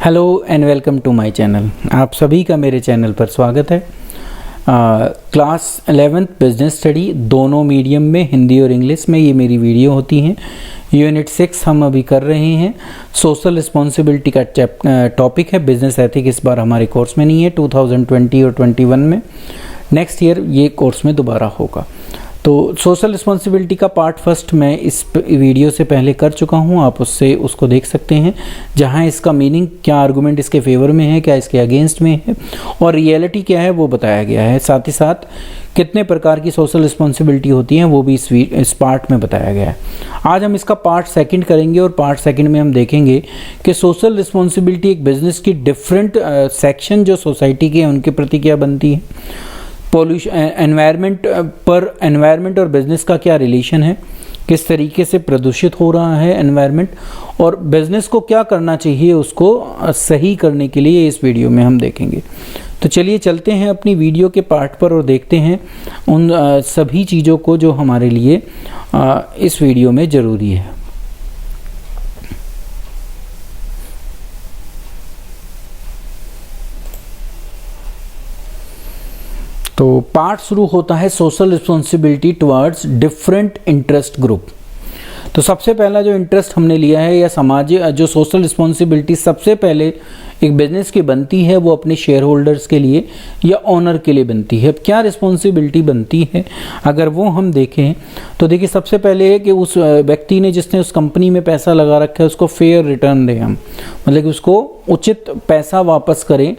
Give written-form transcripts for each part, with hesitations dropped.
Hello and welcome to my channel. आप सभी का मेरे चैनल पर स्वागत है। क्लास 11th बिजनेस स्टडी दोनों मीडियम में, हिंदी और इंग्लिश में, ये मेरी वीडियो होती हैं। यूनिट 6 हम अभी कर रहे हैं। सोशल रिस्पॉन्सिबिलिटी का टॉपिक है। बिजनेस एथिक इस बार हमारे कोर्स में नहीं है, 2020 और 21 में। नेक्स्ट ईयर ये कोर्स में दोबारा होगा। तो सोशल रिस्पॉन्सिबिलिटी का पार्ट फर्स्ट मैं इस वीडियो से पहले कर चुका हूँ, आप उसको देख सकते हैं, जहाँ इसका मीनिंग, क्या आर्गुमेंट इसके फेवर में है, क्या इसके अगेंस्ट में है और रियलिटी क्या है वो बताया गया है। साथ ही साथ कितने प्रकार की सोशल रिस्पॉन्सिबिलिटी होती हैं वो भी इस पार्ट में बताया गया है। आज हम इसका पार्ट सेकंड करेंगे और पार्ट सेकंड में हम देखेंगे कि सोशल रिस्पॉन्सिबिलिटी एक बिजनेस की डिफरेंट सेक्शन जो सोसाइटी के हैं उनके प्रति क्या बनती है, पॉल्यूशन, एनवायरनमेंट और बिजनेस का क्या रिलेशन है, किस तरीके से प्रदूषित हो रहा है एनवायरनमेंट और बिजनेस को क्या करना चाहिए उसको सही करने के लिए इस वीडियो में हम देखेंगे। तो चलिए चलते हैं अपनी वीडियो के पार्ट पर और देखते हैं उन सभी चीज़ों को जो हमारे लिए इस वीडियो में ज़रूरी है। तो पार्ट शुरू होता है social responsibility towards different interest group. तो सबसे पहला जो इंटरेस्ट हमने लिया है या समाज जो सोशल रिस्पॉन्सिबिलिटी सबसे पहले एक बिजनेस की बनती है वो अपने शेयर होल्डर्स के लिए या ओनर के लिए बनती है। अब क्या रिस्पॉन्सिबिलिटी बनती है अगर वो हम देखें तो देखिए, सबसे पहले है कि उस व्यक्ति ने जिसने उस कंपनी में पैसा लगा रखा है उसको फेयर रिटर्न दें हम, मतलब कि उसको उचित पैसा वापस करें।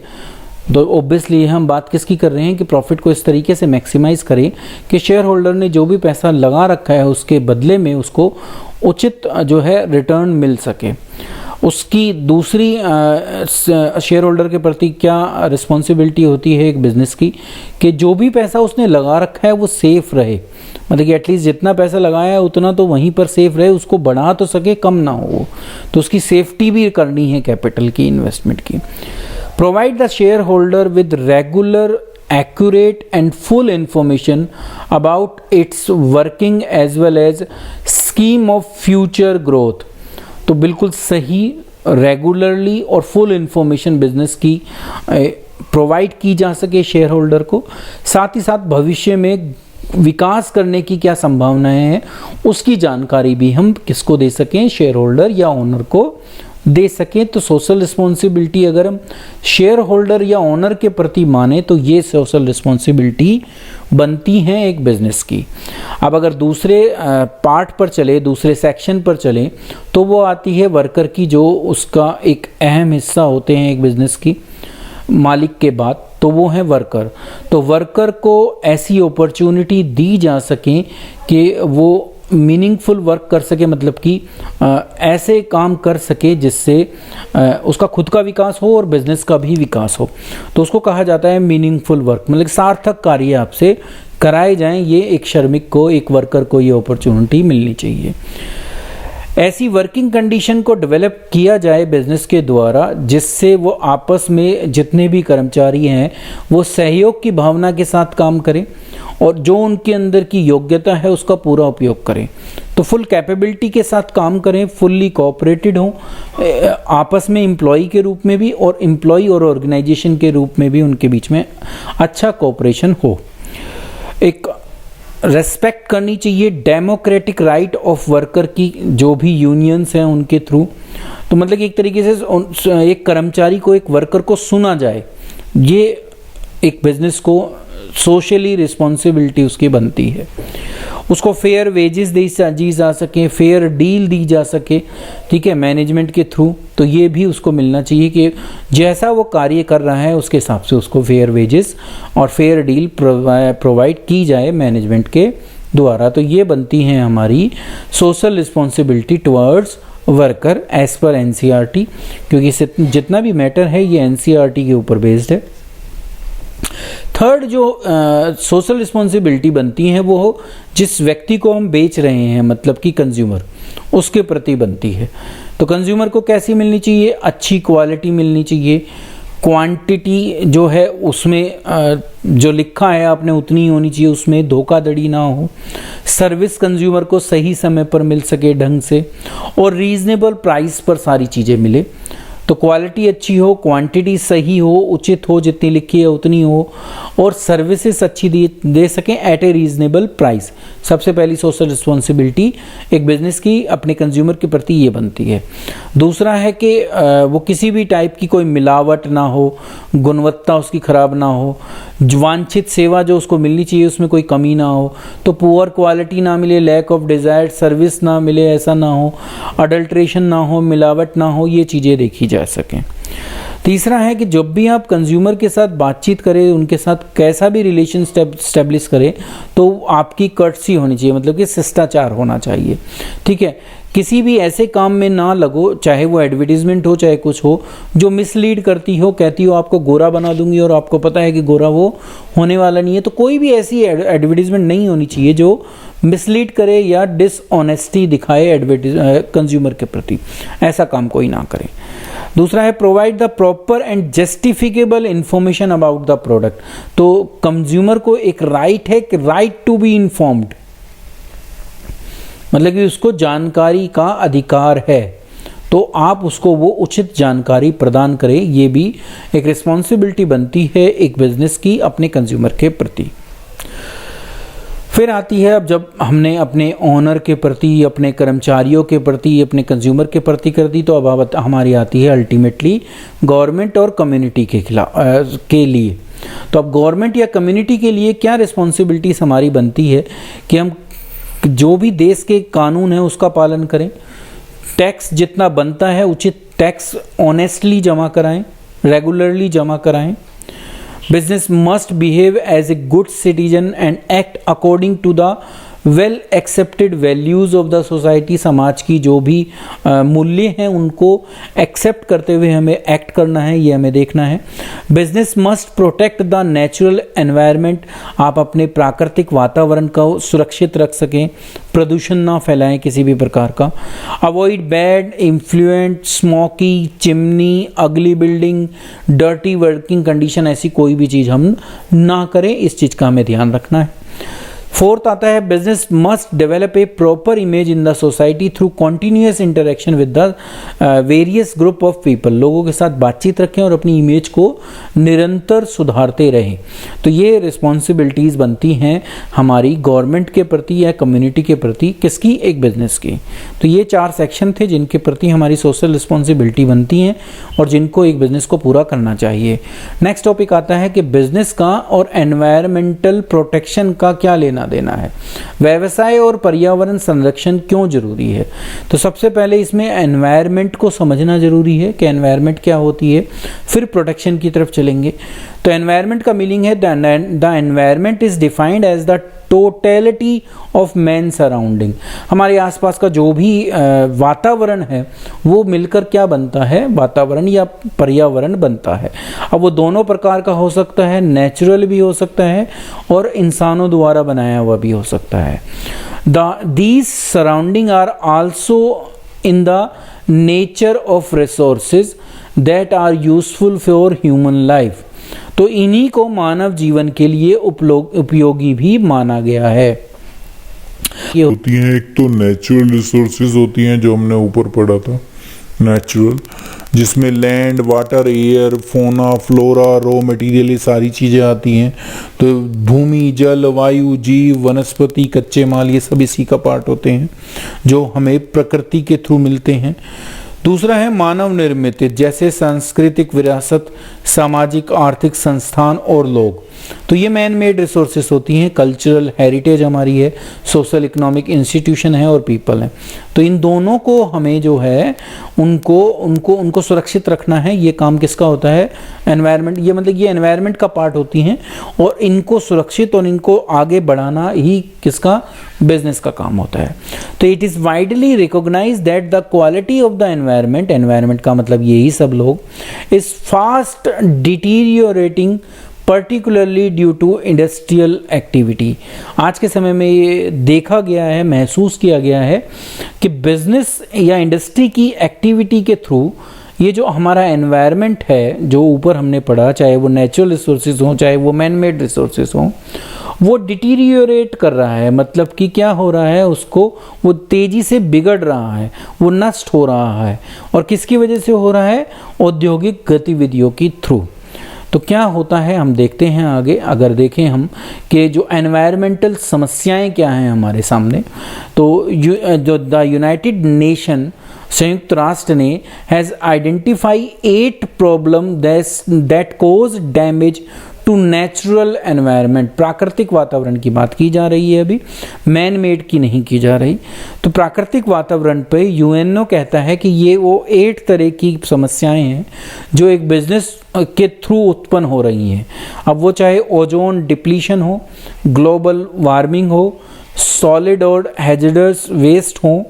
तो ऑब्वियसली हम बात किसकी कर रहे हैं कि प्रॉफिट को इस तरीके से मैक्सिमाइज करें कि शेयर होल्डर ने जो भी पैसा लगा रखा है उसके बदले में उसको उचित जो है रिटर्न मिल सके। उसकी दूसरी शेयर होल्डर के प्रति क्या रिस्पॉन्सिबिलिटी होती है एक बिजनेस की कि जो भी पैसा उसने लगा रखा है वो सेफ रहे, मतलब कि एटलीस्ट जितना पैसा लगाया है उतना तो वहीं पर सेफ रहे, उसको बढ़ा तो सके, कम ना हो। तो उसकी सेफ्टी भी करनी है कैपिटल की, इन्वेस्टमेंट की। Provide the shareholder with regular, accurate and full information about its working as well as scheme of future growth। तो बिल्कुल सही, रेगुलरली और फुल इंफॉर्मेशन बिजनेस की प्रोवाइड की जा सके शेयर होल्डर को। साथ ही साथ भविष्य में विकास करने की क्या संभावनाएं हैं उसकी जानकारी भी हम किसको दे सकें, शेयर होल्डर या ओनर को दे सकें। तो सोशल रिस्पॉन्सिबिलिटी अगर हम शेयर होल्डर या ओनर के प्रति माने तो ये सोशल रिस्पॉन्सिबिलिटी बनती हैं एक बिजनेस की। अब अगर दूसरे पार्ट पर चले, दूसरे सेक्शन पर चले तो वो आती है वर्कर की, जो उसका एक अहम हिस्सा होते हैं एक बिजनेस की मालिक के बाद, तो वो है वर्कर। तो वर्कर को ऐसी अपॉर्चुनिटी दी जा सके कि वो मीनिंगफुल वर्क कर सके, मतलब कि ऐसे काम कर सके जिससे उसका खुद का विकास हो और बिजनेस का भी विकास हो। तो उसको कहा जाता है मीनिंगफुल वर्क, मतलब सार्थक कार्य आपसे कराए जाएं। ये एक श्रमिक को, एक वर्कर को ये अपॉर्चुनिटी मिलनी चाहिए। ऐसी वर्किंग कंडीशन को डेवलप किया जाए बिजनेस के द्वारा जिससे वो आपस में जितने भी कर्मचारी हैं वो सहयोग की भावना के साथ काम करें और जो उनके अंदर की योग्यता है उसका पूरा उपयोग करें। तो फुल कैपेबिलिटी के साथ काम करें, फुल्ली कोऑपरेटेड हों आपस में, एम्प्लॉई के रूप में भी और एम्प्लॉई और ऑर्गेनाइजेशन के रूप में भी उनके बीच में अच्छा कोऑपरेशन हो। एक रेस्पेक्ट करनी चाहिए डेमोक्रेटिक राइट ऑफ वर्कर की, जो भी यूनियंस हैं उनके थ्रू। तो मतलब कि एक तरीके से एक कर्मचारी को, एक वर्कर को सुना जाए, ये एक बिजनेस को सोशली रिस्पॉन्सिबिलिटी उसकी बनती है। उसको फेयर वेजेस दी जा सके, फेयर डील दी जा सके, ठीक है, मैनेजमेंट के थ्रू। तो ये भी उसको मिलना चाहिए कि जैसा वो कार्य कर रहा है उसके हिसाब से उसको फेयर वेजेस और फेयर डील प्रोवाइड की जाए मैनेजमेंट के द्वारा। तो ये बनती हैं हमारी social responsibility towards worker as पर एनसीईआरटी, क्योंकि जितना भी मैटर है ये एनसीईआरटी के ऊपर बेस्ड है। थर्ड जो सोशल रिस्पॉन्सिबिलिटी बनती है वो जिस व्यक्ति को हम बेच रहे हैं, मतलब कि कंज्यूमर, उसके प्रति बनती है। तो कंज्यूमर को कैसी मिलनी चाहिए, अच्छी क्वालिटी मिलनी चाहिए, क्वांटिटी जो है उसमें जो लिखा है आपने उतनी ही होनी चाहिए, उसमें धोखाधड़ी ना हो, सर्विस कंज्यूमर को सही समय पर मिल सके ढंग से और रीजनेबल प्राइस पर सारी चीज़ें मिले। तो क्वालिटी अच्छी हो, क्वांटिटी सही हो, उचित हो, जितनी लिखी है उतनी हो, और सर्विसेज अच्छी दे सकें एट ए रीजनेबल प्राइस। सबसे पहली सोशल रिस्पॉन्सिबिलिटी एक बिजनेस की अपने कंज्यूमर के प्रति ये बनती है। दूसरा है कि वो किसी भी टाइप की कोई मिलावट ना हो, गुणवत्ता उसकी खराब ना हो, वांछित सेवा जो उसको मिलनी चाहिए उसमें कोई कमी ना हो, तो पुअर क्वालिटी ना मिले, लैक ऑफ डिजायर्ड सर्विस ना मिले, ऐसा ना हो, अडल्ट्रेशन ना हो, मिलावट ना हो, ये चीज़ें देखी जा सकें। तीसरा है कि जब भी आप कंज्यूमर के साथ बातचीत करें, उनके साथ कैसा भी रिलेशन स्टेब्लिश करें, तो आपकी कर्टसी होनी चाहिए, मतलब कि शिष्टाचार होना चाहिए। ठीक है, किसी भी ऐसे काम में ना लगो, चाहे वो एडवर्टीजमेंट हो चाहे कुछ हो, जो मिसलीड करती हो, कहती हो आपको गोरा बना दूंगी और आपको पता है कि गोरा वो होने वाला नहीं है। तो कोई भी ऐसी एडवर्टीजमेंट नहीं होनी चाहिए जो मिसलीड करे या डिसऑनेस्टी दिखाए कंज्यूमर के प्रति, ऐसा काम कोई ना करे। दूसरा है provide the proper and justifiable information about the product. तो कंज्यूमर को एक राइट है, राइट टू बी इन्फॉर्म्ड, मतलब कि उसको जानकारी का अधिकार है, तो आप उसको वो उचित जानकारी प्रदान करें। ये भी एक रिस्पॉन्सिबिलिटी बनती है एक बिजनेस की अपने कंज्यूमर के प्रति। फिर आती है, अब जब हमने अपने ओनर के प्रति, अपने कर्मचारियों के प्रति, अपने कंज्यूमर के प्रति कर दी, तो अब हमारी आती है अल्टीमेटली गवर्नमेंट और कम्युनिटी के लिए। तो अब गवर्नमेंट या कम्युनिटी के लिए क्या रिस्पॉन्सिबिलिटीज हमारी बनती है कि हम जो भी देश के कानून है उसका पालन करें, टैक्स जितना बनता है उचित टैक्स ऑनेस्टली जमा कराएं, रेगुलरली जमा कराएं। Business must behave as a good citizen and act according to the well accepted values of the society। समाज की जो भी मूल्य हैं उनको एक्सेप्ट करते हुए हमें एक्ट करना है, ये हमें देखना है। Business must protect the natural environment, आप अपने प्राकृतिक वातावरण को सुरक्षित रख सकें, प्रदूषण ना फैलाएं किसी भी प्रकार का। Avoid bad influence, smoky chimney, अगली बिल्डिंग, डर्टी वर्किंग कंडीशन, ऐसी कोई भी चीज़ हम ना करें, इस चीज़ का हमें ध्यान रखना है। फोर्थ आता है business must develop a proper image in the society through continuous interaction with the various group of people. लोगों के साथ बातचीत रखें और अपनी इमेज को निरंतर सुधारते रहें। तो ये रिस्पॉन्सिबिलिटीज़ बनती हैं हमारी गवर्नमेंट के प्रति या कम्युनिटी के प्रति, किसकी, एक बिजनेस की। तो ये 4 सेक्शन थे जिनके प्रति हमारी सोशल रिस्पॉन्सिबिलिटी बनती हैं और जिनको एक बिजनेस को पूरा करना चाहिए। नेक्स्ट टॉपिक आता है कि बिजनेस का और एनवायरमेंटल प्रोटेक्शन का क्या लेना देना है, व्यवसाय और पर्यावरण संरक्षण क्यों जरूरी है। तो सबसे पहले इसमें एनवायरनमेंट को समझना जरूरी है कि एनवायरनमेंट क्या होती है, फिर प्रोटेक्शन की तरफ चलेंगे। तो एनवायरनमेंट का मीनिंग है the environment is defined as the totality of man surrounding. हमारे आसपास का जो भी वातावरण है वो मिलकर क्या बनता है, वातावरण या पर्यावरण बनता है। अब वो दोनों प्रकार का हो सकता है, नेचुरल भी हो सकता है और इंसानों द्वारा बनाया हुआ भी हो सकता है। These surrounding are also in the nature of resources that are useful for human life. तो इन्हीं को मानव जीवन के लिए उपयोगी भी माना गया है। ये होती हैं, एक तो नेचुरल रिसोर्सेज होती हैं जो हमने ऊपर पढ़ा था, नेचुरल, जिसमें लैंड, वाटर, एयर, फोना, फ्लोरा, रॉ मटेरियल, ये सारी चीज़ें आती हैं। तो भूमि, जल, वायु, जीव, वनस्पति, कच्चे माल, ये सब इसी का पार्ट होते हैं जो हमें प्रकृति के थ्रू मिलते हैं। दूसरा है मानव निर्मित, जैसे सांस्कृतिक विरासत, सामाजिक आर्थिक संस्थान और लोग। तो ये मैन मेड रिसोर्सेस होती हैं, कल्चरल हेरिटेज हमारी है, सोशल इकोनॉमिक इंस्टीट्यूशन है और पीपल है। तो इन दोनों को हमें जो है उनको सुरक्षित रखना है। ये काम किसका होता है, एनवायरनमेंट, ये मतलब ये एनवायरनमेंट का पार्ट होती हैं और इनको सुरक्षित और इनको आगे बढ़ाना ही किसका, बिजनेस का काम होता है। तो it is widely recognise that the quality of the environment, environment का मतलब यही सब लोग, is fast deteriorating particularly due to industrial activity. आज के समय में ये देखा गया है, महसूस किया गया है कि बिजनेस या इंडस्ट्री की एक्टिविटी के थ्रू ये जो हमारा एनवायरनमेंट है जो ऊपर हमने पढ़ा, चाहे वो नेचुरल रिसोर्सेज हों चाहे वो मैन मेड रिसोर्सेज हों, वो डिटीरियोरेट कर रहा है। मतलब कि क्या हो रहा है, उसको वो तेज़ी से बिगड़ रहा है, वो नष्ट हो रहा है। और किसकी वजह से हो रहा है? औद्योगिक गतिविधियों की थ्रू। तो क्या होता है हम देखते हैं आगे। अगर देखें हम कि जो एनवायरमेंटल समस्याएं क्या हैं हमारे सामने, तो जो द यूनाइटेड नेशन संयुक्त राष्ट्र ने has identify 8 problem that cause damage to natural environment. प्राकृतिक वातावरण की बात की जा रही है, अभी मैन मेड की नहीं की जा रही। तो प्राकृतिक वातावरण पे यूएनओ कहता है कि ये वो 8 तरह की समस्याएं हैं जो एक बिजनेस के थ्रू उत्पन्न हो रही हैं। अब वो चाहे ओजोन डिप्लीशन हो, ग्लोबल वार्मिंग हो, सॉलिड और हैजर्डस वेस्ट हो,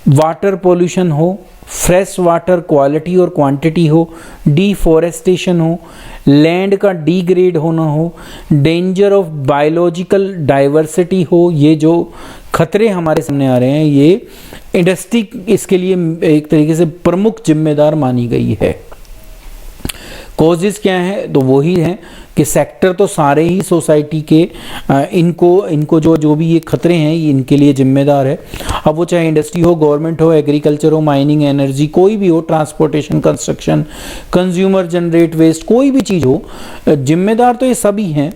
वाटर पोल्यूशन हो, फ्रेश वाटर क्वालिटी और क्वांटिटी हो, डिफॉरेस्टेशन हो, लैंड का डिग्रेड होना हो, डेंजर ऑफ बायोलॉजिकल डाइवर्सिटी हो। ये जो खतरे हमारे सामने आ रहे हैं, ये इंडस्ट्री इसके लिए एक तरीके से प्रमुख जिम्मेदार मानी गई है। कॉजेज़ क्या है? तो वही है कि सेक्टर तो सारे ही सोसाइटी के इनको जो भी ये खतरे हैं ये इनके लिए जिम्मेदार है। अब वो चाहे इंडस्ट्री हो, गवर्नमेंट हो, एग्रीकल्चर हो, माइनिंग, एनर्जी, कोई भी हो, transportation, construction, consumer generate waste, कोई भी चीज़ हो, जिम्मेदार तो ये सभी हैं।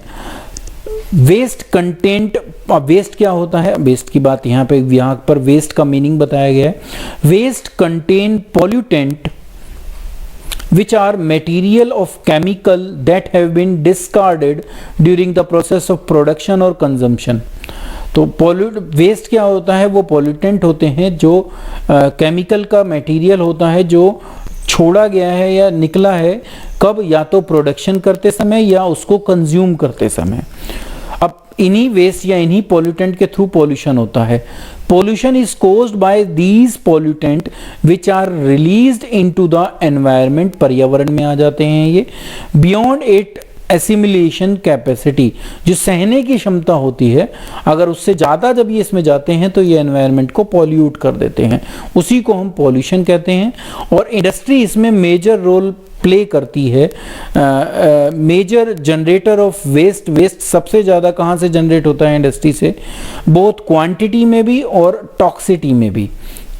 वेस्ट कंटेंट, वेस्ट क्या होता है? वेस्ट की बात यहाँ पर वेस्ट का मीनिंग बताया गया है। Waste contain pollutant which are material of chemical that have been discarded during the process of production or consumption। तो वेस्ट क्या होता है? वो पॉल्यूटेंट होते हैं जो केमिकल का मटेरियल होता है जो छोड़ा गया है या निकला है, कब? या तो प्रोडक्शन करते समय या उसको कंज्यूम करते समय। अब इन्हीं वेस्ट या इन्हीं पॉल्यूटेंट के थ्रू पॉल्यूशन होता है। Pollution is caused by these pollutant which are released into the environment, पर्यावरण में आ जाते हैं ये, beyond it assimilation capacity, जो सहने की क्षमता होती है, अगर उससे ज़्यादा जब ये इसमें जाते हैं तो ये एनवायरनमेंट को पॉल्यूट कर देते हैं, उसी को हम पॉल्यूशन कहते हैं। और इंडस्ट्री इसमें मेजर रोल प्ले करती है। मेजर जनरेटर ऑफ वेस्ट सबसे ज़्यादा कहाँ से जनरेट होता है? इंडस्ट्री से, बहुत क्वांटिटी में भी और टॉक्सिटी में भी।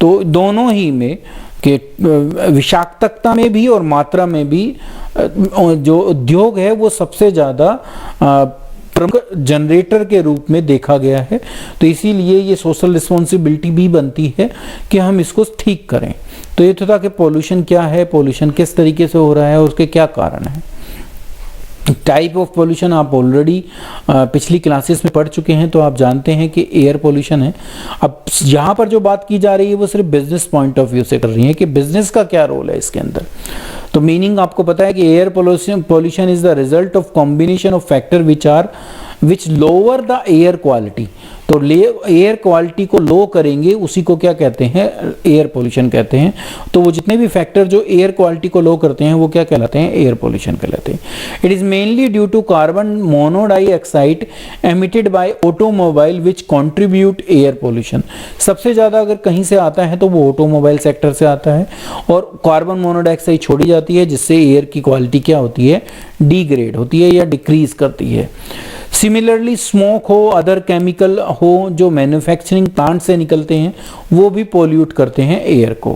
तो दोनों ही में कि विषाक्तता में भी और मात्रा में भी जो उद्योग है वो सबसे ज़्यादा प्रमुख जनरेटर के रूप में देखा गया है। तो इसीलिए ये सोशल रिस्पॉन्सिबिलिटी भी बनती है कि हम इसको ठीक करें। तो ये तो था कि पॉल्यूशन क्या है, पॉल्यूशन किस तरीके से हो रहा है और उसके क्या कारण हैं। टाइप ऑफ पॉल्यूशन आप ऑलरेडी पिछली क्लासेस में पढ़ चुके हैं, तो आप जानते हैं कि एयर पॉल्यूशन है। अब यहाँ पर जो बात की जा रही है वो सिर्फ बिजनेस पॉइंट ऑफ व्यू से कर रही है कि बिजनेस का क्या रोल है इसके अंदर। तो मीनिंग आपको पता है कि air pollution is the result of combination of factor which lower the air quality. तो एयर क्वालिटी को लो करेंगे, उसी को क्या कहते हैं? एयर पोल्यूशन कहते हैं। तो वो जितने भी फैक्टर जो एयर क्वालिटी को लो करते हैं वो क्या कहलाते हैं? एयर पोल्यूशन कहलाते हैं। It is mainly due to carbon monodioxide emitted by automobile which contribute air pollution. सबसे ज़्यादा अगर कहीं से आता है तो वो ऑटोमोबाइल सेक्टर से आता है और कार्बन मोनोडाइऑक्साइड छोड़ी जाती है, जिससे एयर की क्वालिटी क्या होती है? डिग्रेड होती है या डिक्रीज करती है। सिमिलरली स्मोक हो, अदर केमिकल हो जो मैन्युफैक्चरिंग प्लांट से निकलते हैं, वो भी पोल्यूट करते हैं एयर को।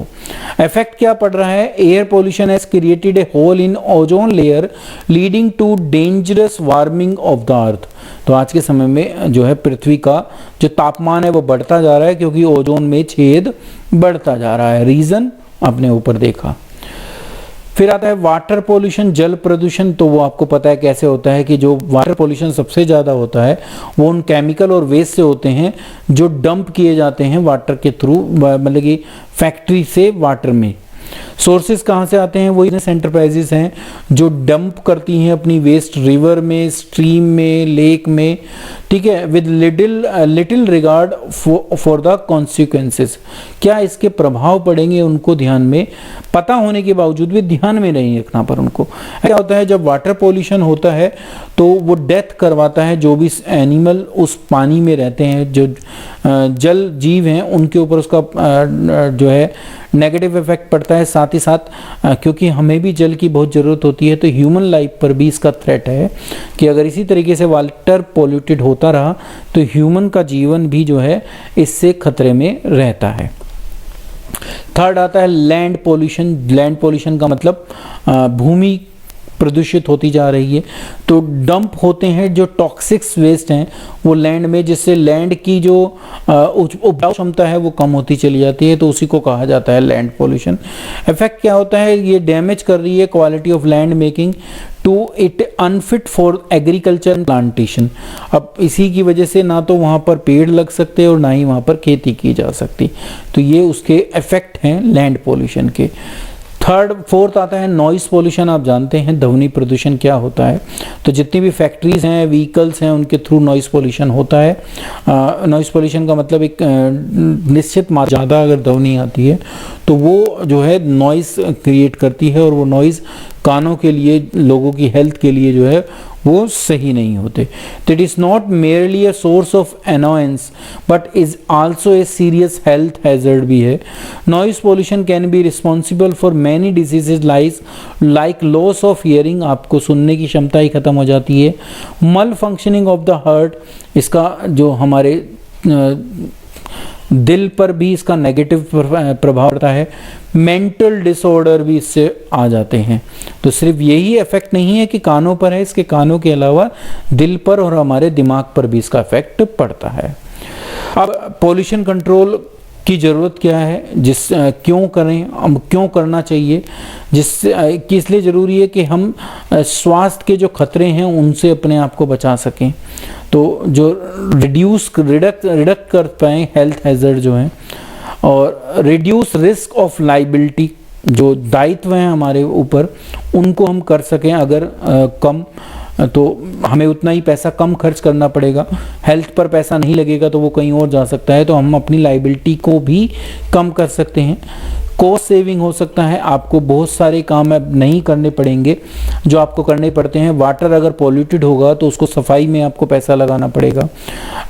इफेक्ट क्या पड़ रहा है? Air pollution has created a hole in ozone layer leading to dangerous warming of the earth. तो आज के समय में जो है पृथ्वी का जो तापमान है वो बढ़ता जा रहा है क्योंकि ओजोन में छेद बढ़ता जा रहा है। रीजन आपने ऊपर देखा। फिर आता है वाटर पोल्यूशन, जल प्रदूषण। तो वो आपको पता है कैसे होता है कि जो वाटर पोल्यूशन सबसे ज़्यादा होता है वो उन केमिकल और वेस्ट से होते हैं जो डंप किए जाते हैं वाटर के थ्रू, मतलब कि फैक्ट्री से वाटर में। सोर्सेज कहाँ से आते हैं? वही एंटरप्राइजेस हैं जो डंप करती हैं अपनी वेस्ट रिवर में, स्ट्रीम में, लेक में, ठीक है, with little regard for the consequences. क्या इसके प्रभाव पड़ेंगे उनको ध्यान में पता होने के बावजूद भी ध्यान में नहीं रखना पर उनको। क्या होता है जब वाटर पोल्यूशन होता है तो वो डेथ करवाता है जो भी एनिमल उस पानी में रहते हैं, जो जल जीव हैं उनके ऊपर उसका जो है नेगेटिव इफेक्ट पड़ता है। साथ साथ ही साथ क्योंकि हमें भी जल की बहुत ज़रूरत होती है, तो ह्यूमन लाइफ पर भी इसका थ्रेट है कि अगर इसी तरीके से वाटर पोल्यूटेड होता रहा तो ह्यूमन का जीवन भी जो है इससे खतरे में रहता है। थर्ड आता है लैंड पोल्यूशन। लैंड पोल्यूशन का मतलब भूमि प्रदूषित होती जा रही है। तो डंप होते हैं जो टॉक्सिक्स वेस्ट हैं वो लैंड में, जिससे लैंड की जो उपजाऊ क्षमता है वो कम होती चली जाती है, तो उसी को कहा जाता है लैंड पोल्यूशन। इफेक्ट क्या होता है, ये डैमेज कर रही है quality of land making to it unfit for agriculture and plantation. अब इसी की वजह से ना तो वहाँ पर पेड़ लग सकते और ना ही वहाँ पर खेती की जा सकती, तो ये उसके इफेक्ट हैं लैंड पोल्यूशन के। फोर्थ आता है नॉइस पोल्यूशन। आप जानते हैं ध्वनि प्रदूषण क्या होता है, तो जितनी भी फैक्ट्रीज हैं, व्हीकल्स हैं, उनके थ्रू नॉइस पोल्यूशन होता है। नॉइस पोल्यूशन का मतलब एक निश्चित मात्रा ज़्यादा अगर ध्वनि आती है तो वो जो है नॉइस क्रिएट करती है, और वो नॉइस कानों के लिए, लोगों की हेल्थ के लिए जो है वो सही नहीं होते। तो it is not merely a source of annoyance but is also a serious health hazard भी है। Noise pollution can be responsible for many diseases like loss of hearing, आपको सुनने की क्षमता ही खत्म हो जाती है। मल फंक्शनिंग ऑफ द हार्ट, इसका जो हमारे दिल पर भी इसका नेगेटिव प्रभाव पड़ता है। मेंटल डिसऑर्डर भी इससे आ जाते हैं। तो सिर्फ यही इफेक्ट नहीं है कि कानों पर है, इसके कानों के अलावा दिल पर और हमारे दिमाग पर भी इसका इफेक्ट पड़ता है। अब पोल्यूशन कंट्रोल की ज़रूरत क्या है, क्यों करें, अब क्यों करना चाहिए, कि इसलिए ज़रूरी है कि हम स्वास्थ्य के जो खतरे हैं उनसे अपने आप को बचा सकें, तो जो रिडक्ट कर पाएँ हेल्थ हैजर्ड जो हैं, और रिड्यूस रिस्क ऑफ लाइबिलिटी, जो दायित्व हैं हमारे ऊपर उनको हम कर सकें अगर कम, तो हमें उतना ही पैसा कम खर्च करना पड़ेगा। हेल्थ पर पैसा नहीं लगेगा तो वो कहीं और जा सकता है, तो हम अपनी लाइबिलिटी को भी कम कर सकते हैं। कॉस्ट सेविंग हो सकता है, आपको बहुत सारे काम अब नहीं करने पड़ेंगे जो आपको करने पड़ते हैं। वाटर अगर पॉल्यूटेड होगा तो उसको सफाई में आपको पैसा लगाना पड़ेगा।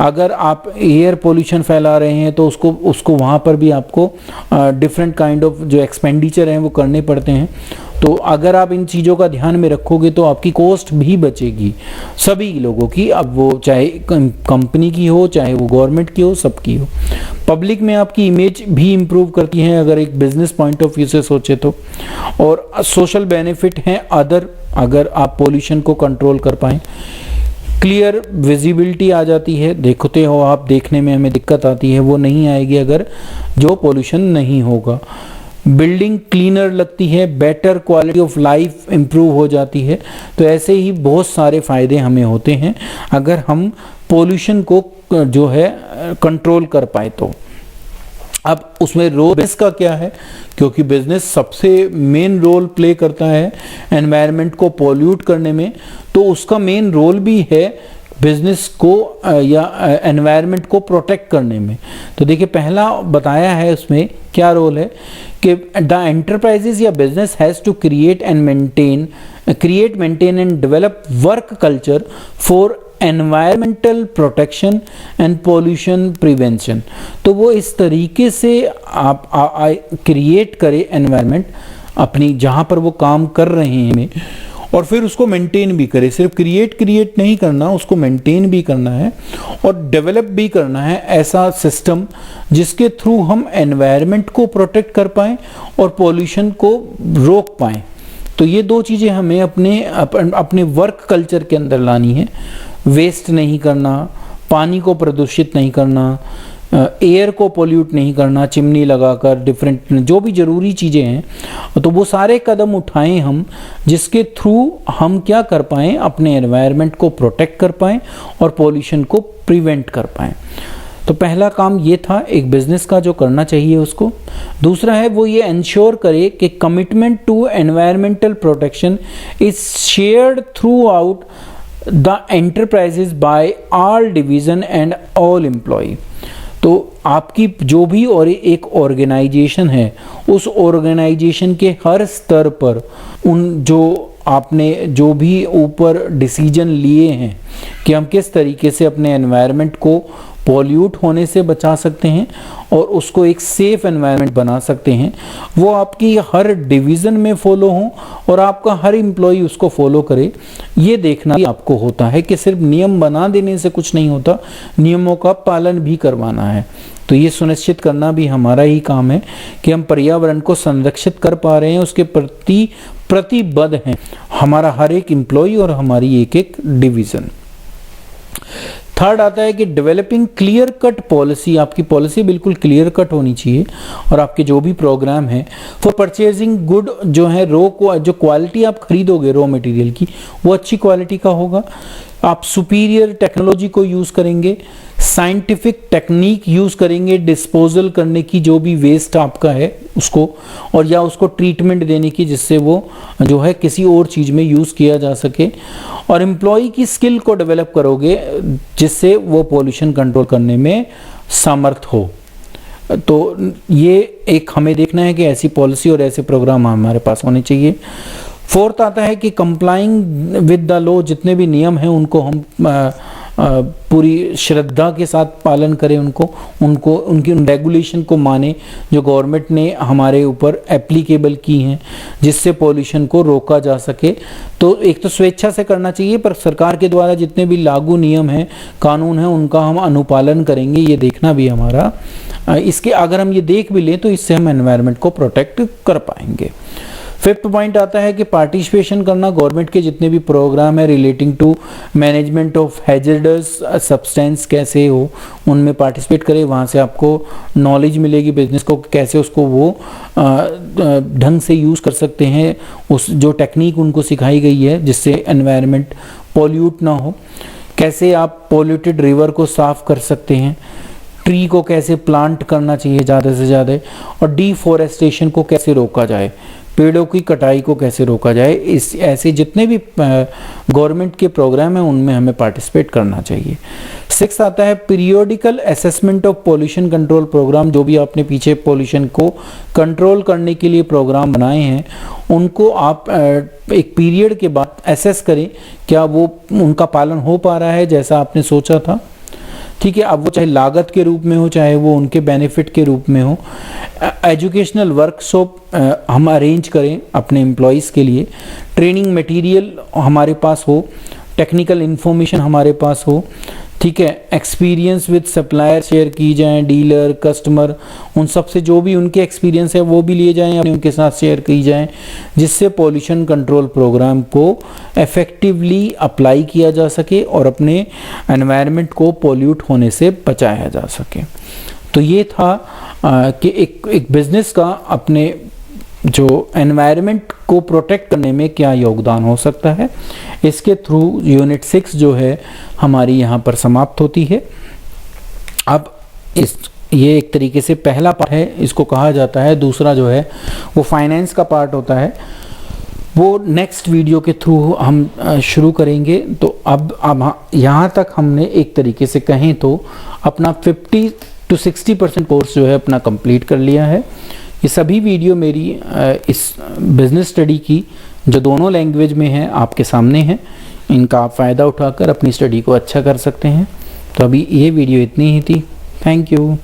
अगर आप एयर पोल्यूशन फैला रहे हैं तो उसको वहाँ पर भी आपको डिफरेंट काइंड ऑफ जो एक्सपेंडिचर हैं वो करने पड़ते हैं। तो अगर आप इन चीज़ों का ध्यान में रखोगे तो आपकी कॉस्ट भी बचेगी सभी लोगों की, अब वो चाहे कंपनी की हो, चाहे वो गवर्नमेंट की हो, सबकी हो। पब्लिक में आपकी इमेज भी इम्प्रूव करती है अगर एक बिजनेस पॉइंट ऑफ व्यू से सोचे तो, और सोशल बेनिफिट हैं अदर, अगर आप पोल्यूशन को कंट्रोल कर पाएँ। क्लियर विजिबिलिटी आ जाती है, देखते हो आप, देखने में हमें दिक्कत आती है, वो नहीं आएगी अगर जो पोल्यूशन नहीं होगा। बिल्डिंग क्लीनर लगती है, better quality of life improve हो जाती है। तो ऐसे ही बहुत सारे फ़ायदे हमें होते हैं अगर हम पोल्यूशन को जो है कंट्रोल कर पाए तो। अब उसमें रोल बिजनेस का क्या है, क्योंकि बिजनेस सबसे मेन रोल प्ले करता है एनवायरनमेंट को पोल्यूट करने में, तो उसका मेन रोल भी है बिजनेस को या एनवायरनमेंट को प्रोटेक्ट करने में। तो देखिए पहला बताया है उसमें क्या रोल है कि द एंटरप्राइजेज या business has to create maintain and develop work culture for environmental protection and pollution prevention. तो वो इस तरीके से आप क्रिएट करे एनवायरनमेंट अपनी जहाँ पर वो काम कर रहे हैं, और फिर उसको मेंटेन भी करे। सिर्फ क्रिएट नहीं करना, उसको मेंटेन भी करना है और डेवलप भी करना है ऐसा सिस्टम जिसके थ्रू हम एनवायरनमेंट को प्रोटेक्ट कर पाएँ और पोल्यूशन को रोक पाएँ। तो ये दो चीज़ें हमें अपने वर्क कल्चर के अंदर लानी है। वेस्ट नहीं करना, पानी को प्रदूषित नहीं करना, एयर को पोल्यूट नहीं करना चिमनी लगाकर, डिफरेंट जो भी ज़रूरी चीज़ें हैं, तो वो सारे कदम उठाएं हम, जिसके थ्रू हम क्या कर पाएँ, अपने एनवायरनमेंट को प्रोटेक्ट कर पाएँ और पोल्यूशन को प्रिवेंट कर पाएँ। तो पहला काम ये था एक बिजनेस का जो करना चाहिए उसको। दूसरा है वो ये इंश्योर करे कि commitment to environmental protection is shared throughout the enterprises by all division and all employ. तो आपकी जो भी और एक ऑर्गेनाइजेशन है, उस ऑर्गेनाइजेशन के हर स्तर पर उन जो आपने जो भी ऊपर डिसीजन लिए हैं कि हम किस तरीके से अपने एनवायरनमेंट को पॉल्यूट होने से बचा सकते हैं और उसको एक सेफ एनवायरनमेंट बना सकते हैं, वो आपकी हर डिवीज़न में फॉलो हो और आपका हर एम्प्लॉय उसको फॉलो करे। ये देखना भी आपको होता है कि सिर्फ नियम बना देने से कुछ नहीं होता, नियमों का पालन भी करवाना है। तो ये सुनिश्चित करना भी हमारा ही काम है कि हम पर्यावरण को संरक्षित कर पा रहे हैं, उसके प्रति प्रतिबद्ध हैं हमारा हर एक एम्प्लॉय और हमारी एक एक डिवीज़न। थर्ड आता है कि डेवलपिंग क्लियर कट पॉलिसी, आपकी पॉलिसी बिल्कुल क्लियर कट होनी चाहिए और आपके जो भी प्रोग्राम है फॉर परचेजिंग गुड जो है जो क्वालिटी आप खरीदोगे रॉ मटेरियल की वो अच्छी क्वालिटी का होगा। आप सुपीरियर टेक्नोलॉजी को यूज़ करेंगे, साइंटिफिक टेक्निक यूज़ करेंगे डिस्पोजल करने की, जो भी वेस्ट आपका है उसको, और या उसको ट्रीटमेंट देने की जिससे वो जो है किसी और चीज़ में यूज़ किया जा सके। और एम्प्लॉय की स्किल को डेवलप करोगे जिससे वो पोल्यूशन कंट्रोल करने में समर्थ हो। तो ये एक हमें देखना है कि ऐसी पॉलिसी और ऐसे प्रोग्राम हमारे पास होने चाहिए। फोर्थ आता है कि कंप्लाइंग विद द लॉ, जितने भी नियम हैं उनको हम पूरी श्रद्धा के साथ पालन करें, उनको उनकी रेगुलेशन को माने जो गवर्नमेंट ने हमारे ऊपर एप्लीकेबल की हैं, जिससे पॉल्यूशन को रोका जा सके। तो एक तो स्वेच्छा से करना चाहिए, पर सरकार के द्वारा जितने भी लागू नियम हैं, कानून हैं, उनका हम अनुपालन करेंगे, ये देखना भी हमारा इसके अगर हम ये देख भी लें तो इससे हम एनवायरनमेंट को प्रोटेक्ट कर पाएंगे। फिफ्थ पॉइंट आता है कि पार्टिसिपेशन करना, गवर्नमेंट के जितने भी प्रोग्राम है relating to management of hazardous substance कैसे हो, उनमें पार्टिसिपेट करें। वहाँ से आपको नॉलेज मिलेगी बिजनेस को कैसे उसको वो ढंग से यूज़ कर सकते हैं, उस जो टेक्निक उनको सिखाई गई है जिससे एनवायरनमेंट पॉल्यूट ना हो। कैसे आप पॉल्यूटेड रिवर को साफ़ कर सकते हैं, ट्री को कैसे प्लांट करना चाहिए ज़्यादा से ज़्यादा, और डिफॉरेस्टेशन को कैसे रोका जाए, पेड़ों की कटाई को कैसे रोका जाए। इस ऐसे जितने भी गवर्नमेंट के प्रोग्राम हैं उनमें हमें पार्टिसिपेट करना चाहिए। सिक्स आता है periodical assessment of pollution control programme, जो भी आपने पीछे पोल्यूशन को कंट्रोल करने के लिए प्रोग्राम बनाए हैं उनको आप एक पीरियड के बाद असेस करें, क्या वो उनका पालन हो पा रहा है जैसा आपने सोचा था। ठीक है, अब वो चाहे लागत के रूप में हो चाहे वो उनके बेनिफिट के रूप में हो। एजुकेशनल वर्कशॉप हम अरेंज करें अपने एम्प्लॉयज़ के लिए, ट्रेनिंग मटेरियल हमारे पास हो, टेक्निकल इन्फॉर्मेशन हमारे पास हो। ठीक है, एक्सपीरियंस विद सप्लायर शेयर की जाए, डीलर कस्टमर उन सब से जो भी उनके एक्सपीरियंस है वो भी लिए जाएं, अपने उनके साथ शेयर की जाएं, जिससे पॉल्यूशन कंट्रोल प्रोग्राम को इफ़ेक्टिवली अप्लाई किया जा सके और अपने एनवायरनमेंट को पॉल्यूट होने से बचाया जा सके। तो ये था कि एक बिज़नेस का अपने जो एनवायरनमेंट को प्रोटेक्ट करने में क्या योगदान हो सकता है। इसके थ्रू यूनिट 6 जो है हमारी यहाँ पर समाप्त होती है। अब ये एक तरीके से पहला पार्ट है, इसको कहा जाता है। दूसरा जो है वो फाइनेंस का पार्ट होता है, वो नेक्स्ट वीडियो के थ्रू हम शुरू करेंगे। तो अब यहाँ तक हमने एक तरीके से कहें तो अपना 50 to 60% कोर्स जो है अपना कंप्लीट कर लिया है। ये सभी वीडियो मेरी इस बिज़नेस स्टडी की जो दोनों लैंग्वेज में है आपके सामने हैं, इनका आप फ़ायदा उठाकर अपनी स्टडी को अच्छा कर सकते हैं। तो अभी ये वीडियो इतनी ही थी। Thank you.